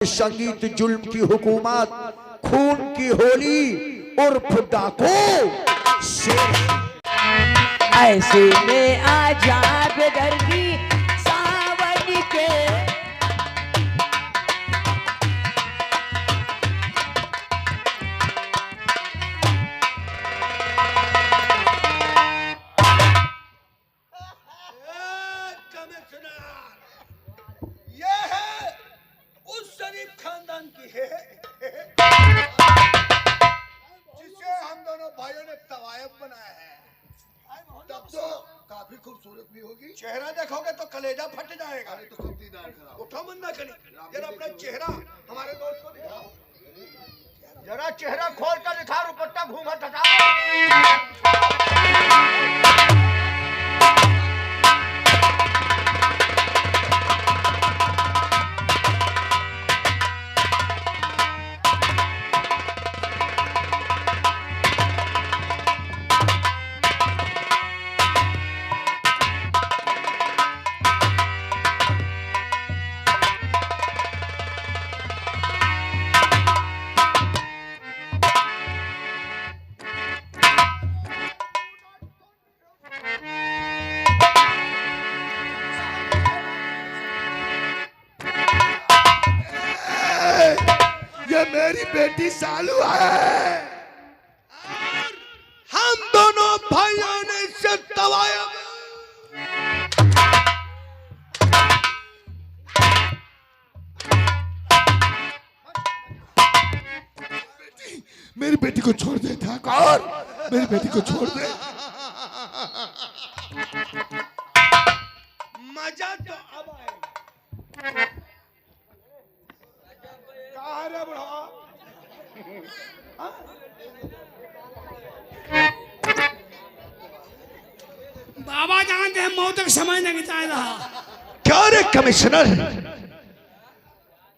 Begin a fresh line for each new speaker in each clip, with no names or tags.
संगीत जुल्म की हुकूमत, खून की होली उर्फ डाको
ऐसे में आजा बेदर्दी सावन के
काफी खूबसूरत भी होगी।
चेहरा देखोगे तो कलेजा फट जाएगा।
अरे तो सब दीदार कराओ।
उठो मुन्ना करी जरा अपना चेहरा हमारे दोस्त को दिखाओ। जरा चेहरा खोल कर दिखा, रुपट्टा घूंघट हटा।
मेरी बेटी सालू है और हम दोनों भाइयों ने इसे दबाया। मेरी बेटी को छोड़ दे ठाकुर, मेरी बेटी को छोड़ दे।
मजा तो अब आएगा। कहाँ रे बुढ़ा?
बाबा जानते हैं मौत तक समय नहीं चाह रहा।
क्या रे कमिश्नर,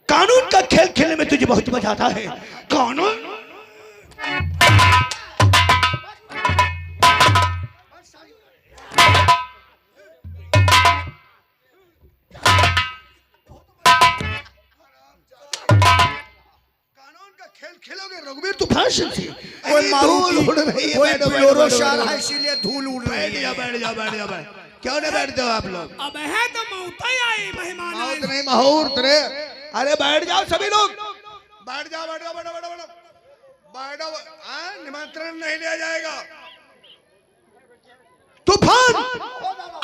कानून का खेल खेलने में तुझे बहुत मजा आता है। कानून
खेल खेलोगे रघुवीर तूफान सिंह से।
कोई धूल उड़ रही है,
कोई
बोलेरो शहर है इसीलिए धूल उड़ रही
बैठ
है।
जाओ बैठ जाओ बैठ जाओ बैठ। क्यों नहीं बैठते हो आप लोग?
अब है तो मौत ही आई मेहमान आए।
मौत नहीं मुहूर्त रे। अरे बैठ जाओ सभी लोग, बैठ जाओ बैठ जाओ बैठो बैठो बैठो बैठो। निमंत्रण नहीं लिया जाएगा।
तूफान,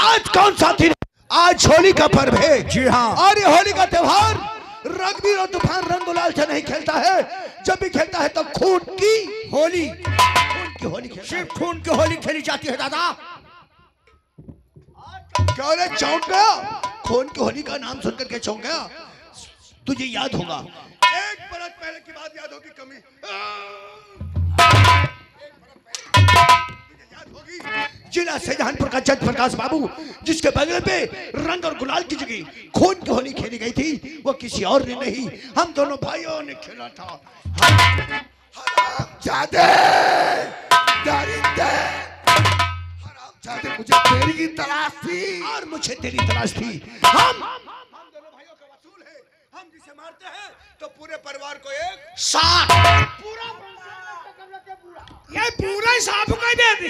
आज कौन सा दिन? आज होली का पर्व है। जी हाँ, और ये होली का त्योहार रघुवीर और तूफान रंग गुलाल से नहीं खेलता है। जब भी खेलता है तो खून की होली, खून की होली, सिर्फ खून की होली खेली जाती है दादा।
क्यों रे चौंक गया?
खून की होली का नाम सुनकर के चौंक गया? तुझे याद होगा,
एक बरस पहले की बात याद होगी। कमी
जिला शाहजहानपुर का जज प्रकाश बाबू, जिसके बगल पे रंग और गुलाल की जगह खून की होली खेली गई थी, वो किसी और ने नहीं, हम दोनों भाइयों ने खेला था।
हरामजादे, दरिंदे, हरामजादे, मुझे तेरी की तलाश थी
और मुझे तेरी तलाश थी। हम
दोनों भाइयों का वसूल है। हम जिसे मारते हैं तो पूरे परिवार को एक
साथ
ये पूरा ही साफ कर दे दी।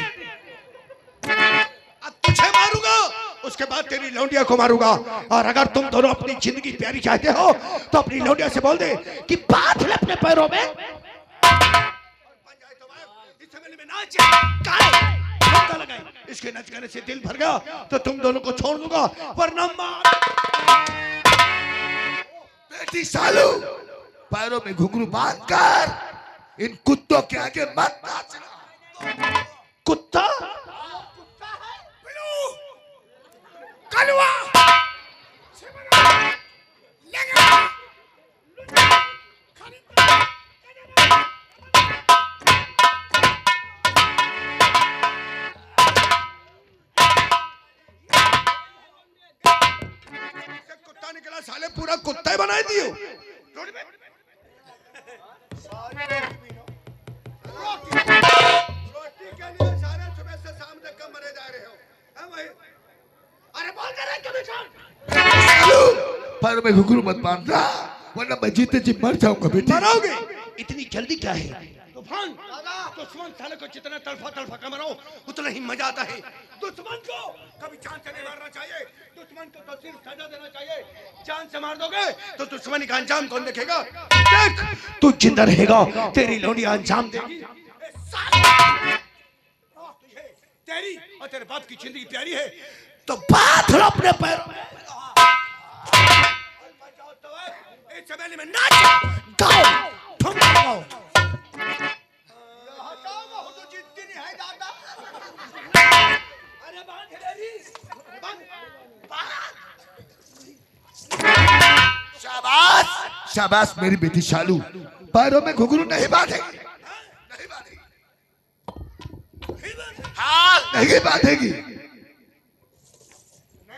अब तुझे मारूंगा, उसके बाद तेरी लौंडिया को मारूंगा। और अगर तुम दोनों अपनी जिंदगी प्यारी चाहते हो तो अपनी लौंडिया से बोल दे कि बांध ले अपने पैरों में। इसके नच गाने से दिल भर गया तो तुम दोनों को छोड़ दूंगा, वरना
बेटी सालू, पैरों में घुंघरू बांधकर इन कुत्तों के आगे मत नाचना।
कुत्ता
कलवा
कुत्ता निकला साले, पूरा कुत्ता ही बना दियो।
पैर में घुंघरू मत बांधना, वरना मैं जीते जी मर जाऊंगा बेटी।
मरोगे? इतनी जल्दी क्या है?
तूफान दुश्मन साले को जितना तड़फा तड़फा के मरो उतना ही मजा आता है। दुश्मन को कभी जान से नहीं मारना चाहिए, दुश्मन को तो सिर्फ सजा देना चाहिए। जान से मार दोगे तो दुश्मनी का अंजाम कौन देखेगा?
देख, तू जिंदा रहेगा, तेरी लोडिया अंजाम देगी।
तेरी और तेरे बाप की जिंदगी प्यारी है
तो बात लो अपने पैरों में।
इस चमेली में नाच
गाओ, ठुमका गाओ।
अरे बांध तेरी बांध।
शाबाश शाबाश मेरी बेटी शालू, पैरों में घुंघरू नहीं बांधेगी, नहीं बांधेगी, हाँ नहीं बांधेगी।
नहीं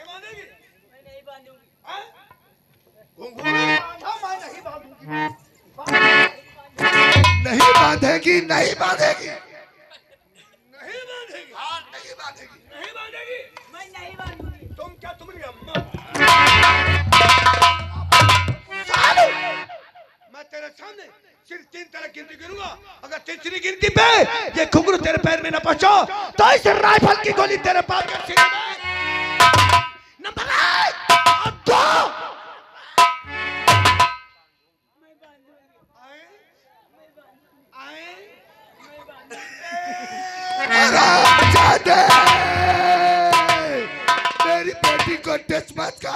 बांधेगी?
मैं नहीं बांधूंगी।
हाँ? घुंघरू बांधा, मैं नहीं बांधूंगी।
नहीं बांधेगी, नहीं बांधेगी,
नहीं बांधेगी?
हाँ नहीं बांधेगी।
नहीं बांधेगी?
मैं नहीं बांधूंगी।
तुम क्या तुम्हारी अम्मा? मैं तेरे सामने सिर्फ 3 तरह गिनती गिनूंगा, अगर तीसरी गिनती
पे ये घुंघरू तेरे पैर में न पहुंचो तो इस राइफल की गोली तेरे बाप के सीने में। नंबर 1 और 2।
आजादे! मेरी बेटी को टच मत कर।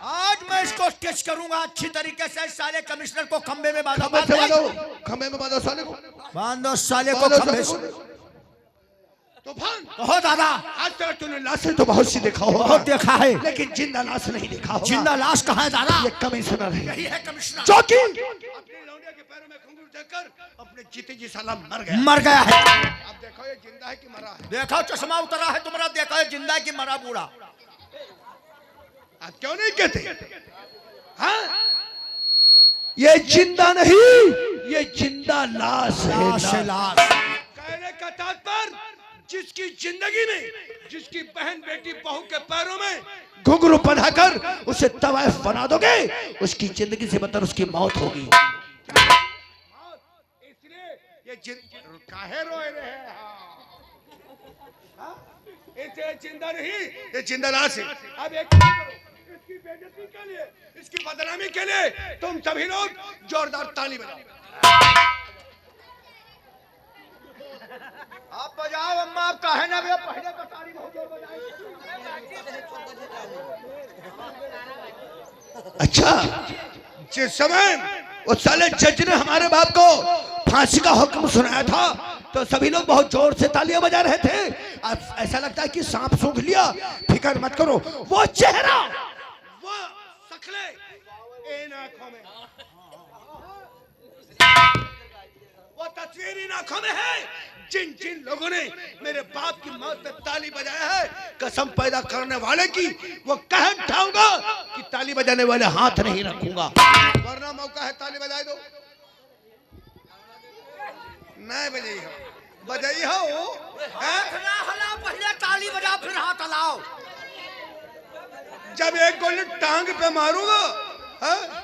आज मैं इसको टेस्ट करूंगा अच्छी तरीके से। साले कमिश्नर को खंबे में बांधो,
खंबे से बांधो, खंबे में बांधो साले को,
बांधो साले को
बांधो
खंबे
साले
से।
को।
तूफान
कहो दादा,
आज तक तूने
लाशें तो बहुत सी देखा होगा,
बहुत देखा है,
लेकिन जिंदा लाश नहीं देखा होगा।
जिंदा लाश कहाँ है दादा?
ये कमिश्नर है,
यही है कमिश्नर।
चौकी
अपनी लौंडिया के पैरों में घुंघरू देखकर अपने जीते जी साला
मर गया है।
अब देखो ये जिंदा है कि मरा है?
देखो चश्मा उतरा है तुम्हारा, देखो ये जिंदा है कि मरा बूढ़ा।
आप क्यों नहीं कहते? हाँ?
ये जिंदा नहीं, ये जिंदा लाश है।
लाश। कहने का तात्पर्य जिसकी जिंदगी में जिसकी बहन बेटी बहू के पैरों में
घुंघरू पहनाकर उसे तवाइफ बना दोगे, उसकी जिंदगी से बदतर उसकी मौत होगी।
इसलिए ये काहे रोए रहे हैं? हाँ? इसे जिंदा नहीं, ये जिंदा लाश है। अब एक काम करो, इसकी बेइज्जती के लिए, इसकी बदनामी के लिए तुम सभी लोग जोरदार ताली बजाओ। आप बजाओ अम्मा, आप काहे ना भैया पहले तो ताली बहुत जोर बजाई।
अच्छा,
जिस समय
उस साले जज ने हमारे बाप को फांसी का हुक्म सुनाया था तो सभी लोग बहुत जोर से तालियां बजा रहे थे। अब ऐसा लगता है कि सांप सूंघ लिया। फिक्र मत करो, वो चेहरा,
वो सकले इन आंखों में, वो तस्वीर इन आंखों में है। जिन जिन लोगों ने मेरे बाप की मौत पे ताली बजाया है, कसम पैदा करने वाले की, वो कह उठाऊंगा कि ताली बजाने वाले हाथ नहीं रखूंगा, वरना मौका है ताली बजाए दो। नहीं बजाई हो, बजाई हो,
पहले ताली बजा फिर हाथ हलाओ।
जब एक गोली टांग पे मारूंगा, हाँ?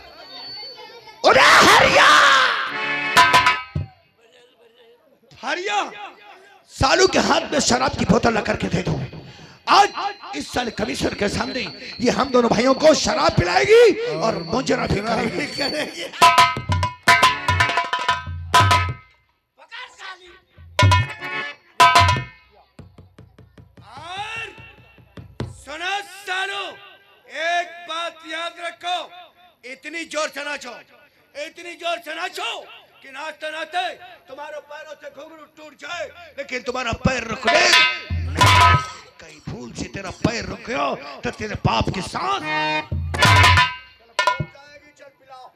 हरिया
सालू के हाथ में शराब की बोतल ला करके दे दो। आज इस साल कमिश्नर के सामने ये हम दोनों भाइयों को शराब पिलाएगी और मुजरा भी करेगी।
और सुनो सालो, एक बात याद रखो, इतनी जोर से नाचो, इतनी जोर से नाचो कि नाचते नाचते तुम्हारे पैरों से घुंघरू टूट जाए, लेकिन तुम्हारा पैर रुक ले।
कहीं भूल से तेरा पैर रुक गया तो तेरे बाप की सांस
जाएगी। चल पिलाओ।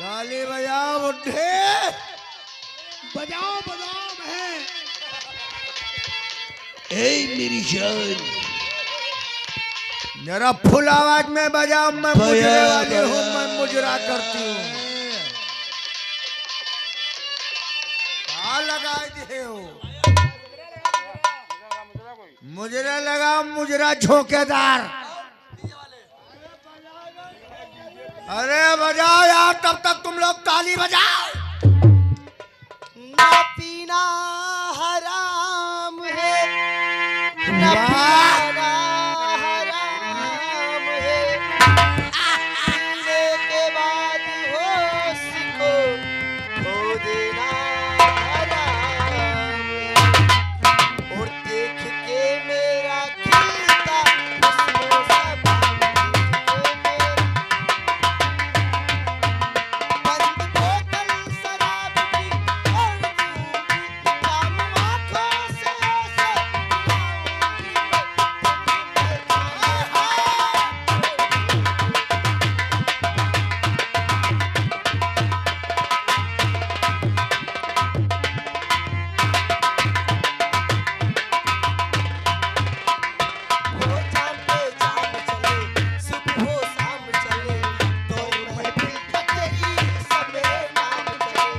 ताली बजाओ। हे
बजाओ बजाओ बहन।
ए मेरी जान,
जरा फुल आवाज में बजाओ, मैं मुजरे वाली हूँ,
बया।
मैं मुजरा करती हूँ। कहाँ लगाए दिए हो? मुजरा लगाओ, मुजरा झोंकेदार। अरे बजाओ यार, तब तक तुम लोग ताली बजाओ।
ना पीना हराम है, ना
वाह!
पीना हराम है, पीने के बाद होश को खो देना हराम है। और देख के मेरा खिलता हुस्न सब बंद बोतल शराब की और दूंगी, जाम आँखों से ऐसे हो जाम पे जाम चले, सुबह हो शाम चले, तो महफिल का तेरी सबे नाम चले।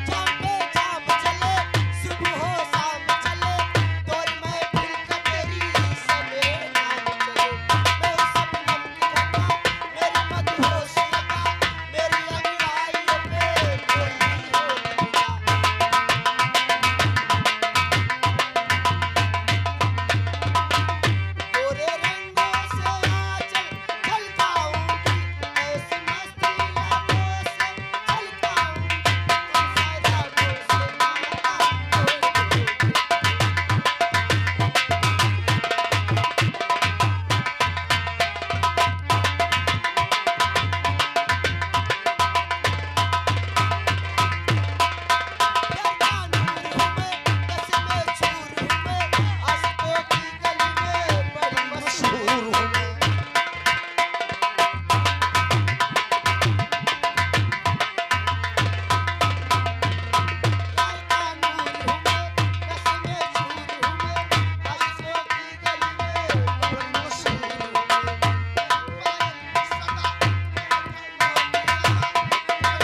जाम पे जाम चले, सुबह हो शाम चले, तो महफिल का तेरी सबे नाम चले। मैं शबनम की लगा, मेरी मदहोश लगा, मेरी अंगड़ाइयों पे कोई हो लगा। गोरे रंगों से आंचल झलकाऊंगी, ऐसी मस्ती यादों से झलकाऊंगी, तुम सैराटों से नाता जोड़ूंगी। प्यार का नूर हूँ मैं, नस्मे छूर हूँ मैं, आशिकों की गली में बड़ी मशहूर हूँ मैं। प्यार का नूर हूँ मैं, नस्मे छूर हूँ मैं, आशिकों की गली में बड़ी मशहूर हूँ मैं।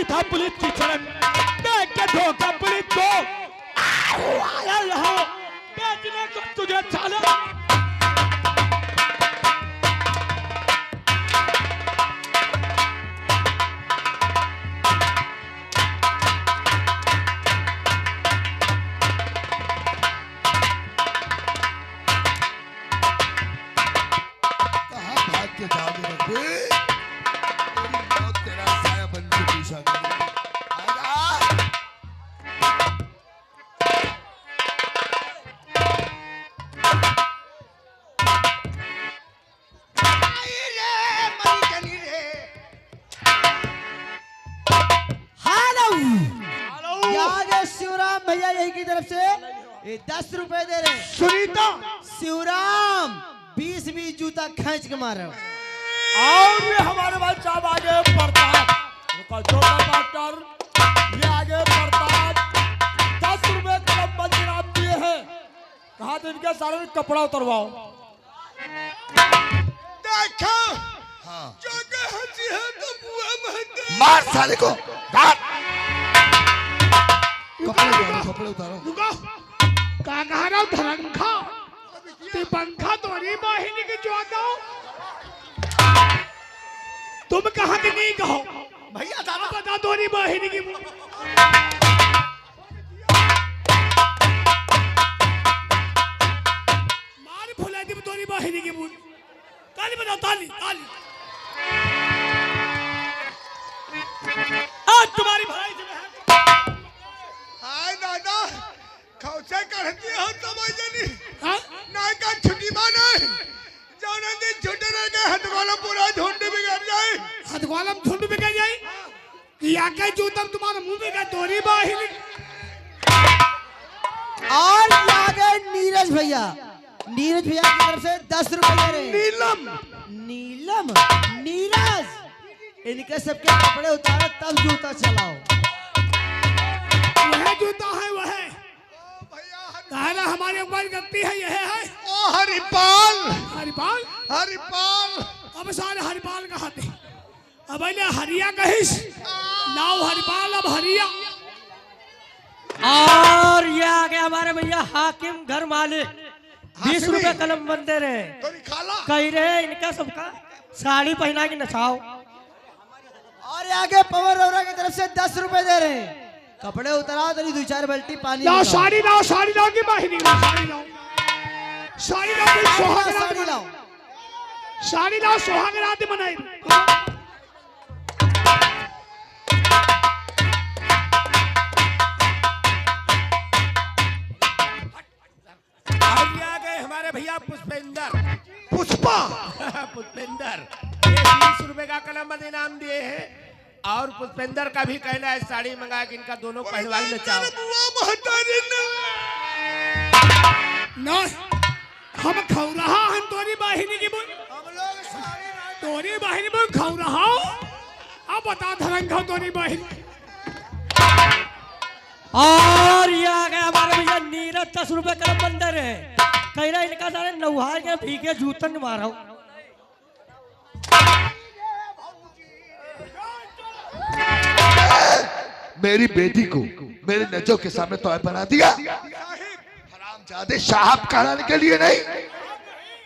था पुलिस की चलन देख के धोखा पुलिस को आया यहाँ बेचने को तुझे चाला।
कहाँ भाग के जाओगे रघुवीर? तेरी मौत तेरा साया बन के पीछा करेगी। आजा।
हेलो, याद है शिवराम भैया यही की तरफ से ये 10 रुपए दे रहे हैं।
सुनीता
शिवराम 20-20 जूता खींच के मारे।
और ये हमारे भाई साहब आगे प्रताप, उनका छोटा मास्टर ये आगे प्रताप 10 रुपए कलम बंद इनाम दिए हैं। कहा तो इनके सारे में कपड़ा उतरवाओ।
देखो,
हाँ,
जगह हंसी है तो बुआ महंगा।
मार साले को, काट। कपड़े उतारो।
रुको का कहा रहा धरंखा ते पंखा तोरी वाहिनी की जो आता हो तुम कहाँ की नहीं कहो
भैया दादा
बता तोरी वाहिनी की मार फुला दी तोरी वाहिनी की बूंद ताली बजाओ ताली ताली आज तुम्हारी भलाई से मैं
हाय दादा खौसे करती हो समझ नहीं
हाँ?
ना का छुट्टी माने जाने दिन छुट्टी रह गए हथगोला पूरा झुंड बिगड़ जाए
हथगोलम झुंड बिगड़ जाए कि आके जूतम तुम्हारे मुंह में का तोरी बाहिर।
और आगे नीरज भैया की तरफ से 10 रुपए दे रहे हैं। नीलम नीरज इनके सबके कपड़े उतारो तब जूता चलाओ।
वह जूता है वह कहना हमारे ऊपर गलती है यह है।
ओ हरिपाल
हरिपाल
हरिपाल
अब सारे हरिपाल कहते अब अले हरिया कहिस नाव हरिपाल अब हरिया।
और ये आ गया हमारे भैया हाकिम घर मालिक 20 रुपए कलम बंद दे रहे हैं।
तोरी खाला
कह रहे इनका सबका साड़ी पहना के नचाओ।
और आगे पवन रोहरा की तरफ से 10 रुपए दे रहे हैं। कपड़े उतराओ तो 2-4 बाल्टी पानी
लाओ
निकालो।
साड़ी लाओ की बाहिनी साड़ी लाओ की सोहाग
साड़ी लाओ।
साड़ी लाओ सोहाग रात मनाई।
अब आ गए हमारे भैया पुष्पेंद्र
पुष्पा
पुष्पेंद्र ये 20 रुपए का कलम बंद इनाम दिए हैं। और पुष्पेंद्र का भी कहना है साड़ी मंगा के इनका दोनों पहलवान नचाओ।
ना हम खाऊ रहा हम तोरी बाहिनी की बोल तोरी बाहिनी बोल खाऊ रहा अब बता धरंग खाओ तोरी बाहिनी।
और ये आ गया हमारे भैया नीरज 10 रुपए कलम बंद दे रहे हैं। कह रहा इनका सारे नौहार के फीके जूतन मारो।
मेरी बेटी को मेरे नजरों के सामने तोय बना दिया। हरामजादे साहब कहलाने के लिए नहीं।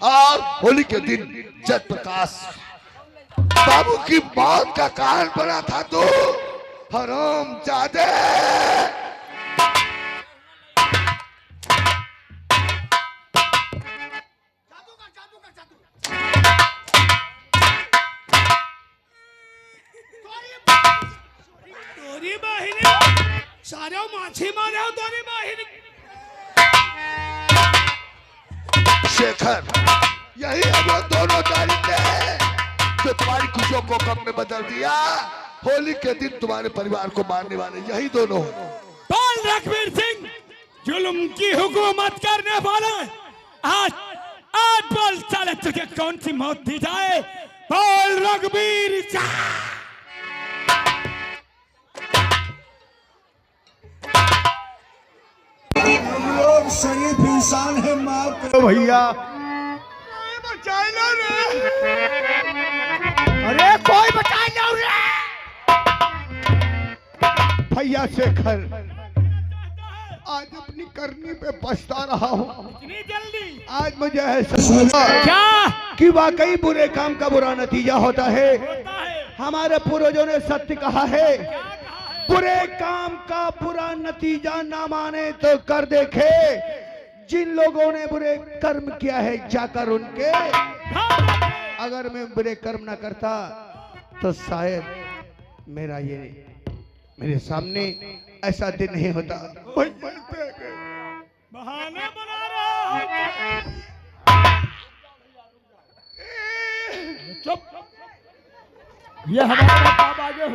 और होली के दिन जय प्रकाश बाबू की मौत का कारण बना था तो हरामजादे।
तोरी बाहिनी सारे माछी मारे हो तोरी बाहिनी।
शेखर यही है वो दोनों तारीख है जो तुम्हारी खुशियों को गम में बदल दिया। होली के दिन तुम्हारे परिवार को मारने वाले यही दोनों।
बोल रघुवीर सिंह जुल्म की हुकूमत करने वाला आज आज बोल साले तुझे कौन सी मौत दी जाए। बोल रघुवीर सिंह।
लोग शरीफ इंसान है माफ करो भैया।
अरे कोई बचाए ना रे।
भैया शेखर आज अपनी करनी पे पछता रहा हूँ।
इतनी जल्दी
आज मुझे ऐसा लगा
क्या
कि वाकई बुरे काम का बुरा नतीजा होता है।
होता है?
हमारे पूर्वजों ने सत्य कहा है बुरे काम का बुरा नतीजा ना माने तो कर देखे। जिन लोगों ने बुरे कर्म किया है जाकर उनके अगर मैं बुरे कर्म ना करता तो शायद मेरे सामने ऐसा दिन नहीं होता।
बहाने बना रहा है।
चुप। ये हमारे साहब आगे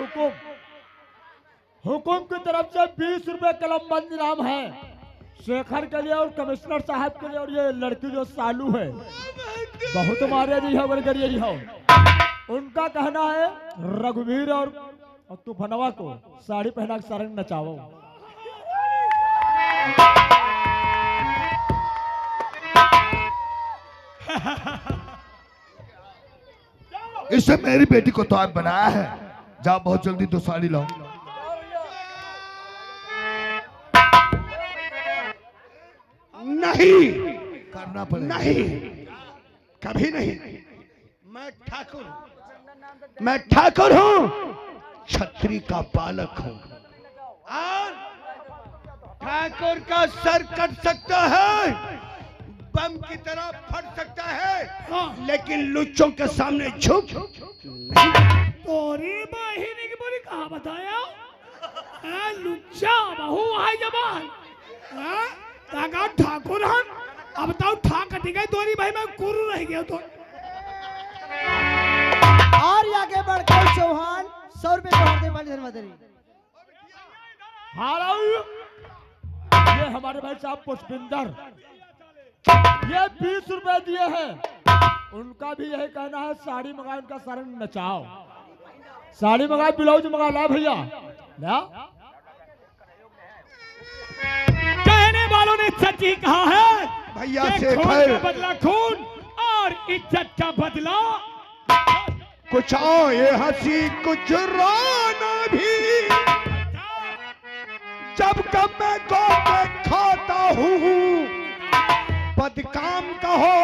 हुकुम की तरफ से 20 रुपए कलम बंद इनाम है शेखर के लिए और कमिश्नर साहब के लिए। और ये लड़की जो सालू है बहुत मारे रही है बरगरिया रही है। उनका कहना है रघुवीर और तूफानवा को साड़ी पहना के सारंग नचाओ।
इससे मेरी बेटी को तो आप बनाया है। जाओ बहुत जल्दी तो साड़ी लाओ।
नहीं
करना पड़ेगा।
नहीं कभी नहीं। मैं ठाकुर हूँ छत्री का बालक हूँ और ठाकुर का सर कट सकता है बम की तरह फट सकता है लेकिन लुच्चों के सामने झुक नहीं।
तोरी बहिनी की बोली कहा बताया लुच्चा बहू है जबान तागा ठाकुर हम अब बताओ ठाक कटी गई तोरी भाई मैं कुरु रह गया तो
और आगे बढ़कर चौहान 100 रुपए जोड़ दे बंद धर्मदरी।
हाँ ये हमारे भाई साहब पुष्पिंदर ये 20 रुपए दिए हैं। उनका भी यही कहना है साड़ी मंगा उनका सारा नचाओ। साड़ी मंगा ब्लाउज मंगा ला भैया ला।
कहने वालों ने सच ही कहा है
भैया
कि
शेखर।
खून का बदला खून और इज्जत का बदला
कुछ आए हंसी कुछ रोना भी जब कब मैं गो के खाता हूँ बदकाम कहो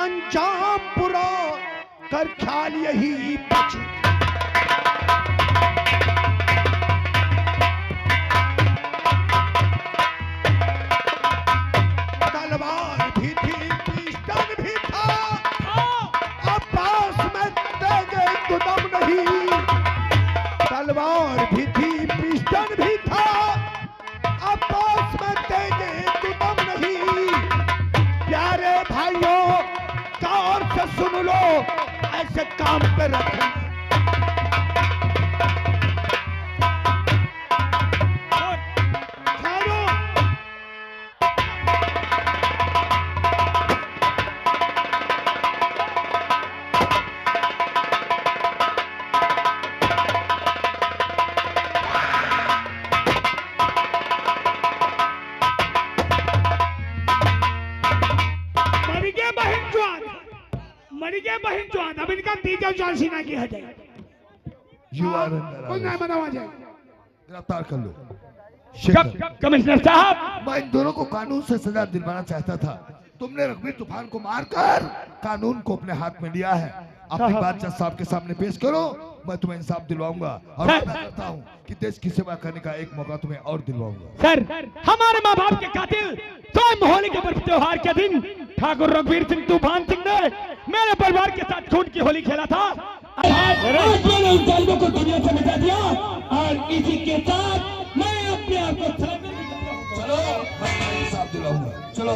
अंजाम बुरा कर ख्याल यही बच तलवार भी थी पिस्टल भी था अब पास में तेगे कुदम नहीं तलवार भी थी पिस्टल भी था अब पास में तेगे कुदम नहीं प्यारे भाइयों गौर से सुन लो ऐसे काम पे रखना
बहन चौहान अब इनका तीजा चांसी ना की हटे
यू आर
कोई ना बनावा जाए
गिरफ्तार कर लो।
कमिश्नर साहब
मैं इन दोनों को कानून से सजा दिलवाना चाहता था। तुमने रघुवीर तूफान को मारकर कानून को अपने हाथ में लिया है। अपनी बात जज साहब के सामने पेश करो। मैं तुम्हें इंसाफ दिलवाऊंगा और वादा करता हूँ कि देश की सेवा करने का एक मौका तुम्हें और दिलवाऊंगा।
सर हमारे माँ बाप के कातिल स्वयं होली के पर्व त्योहार के दिन ठाकुर रघुवीर सिंह तूफान सिंह ने मेरे परिवार के साथ खून की होली खेला था। आज मैंने उन जालिमों को दुनिया से मिटा दिया और इसी के साथ मैं अपने आप को
चलो मैं इंसाफ दिलवाऊंगा। चलो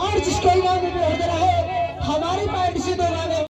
और जिसको इनाम में हो रहा है हमारी पार्टी से दो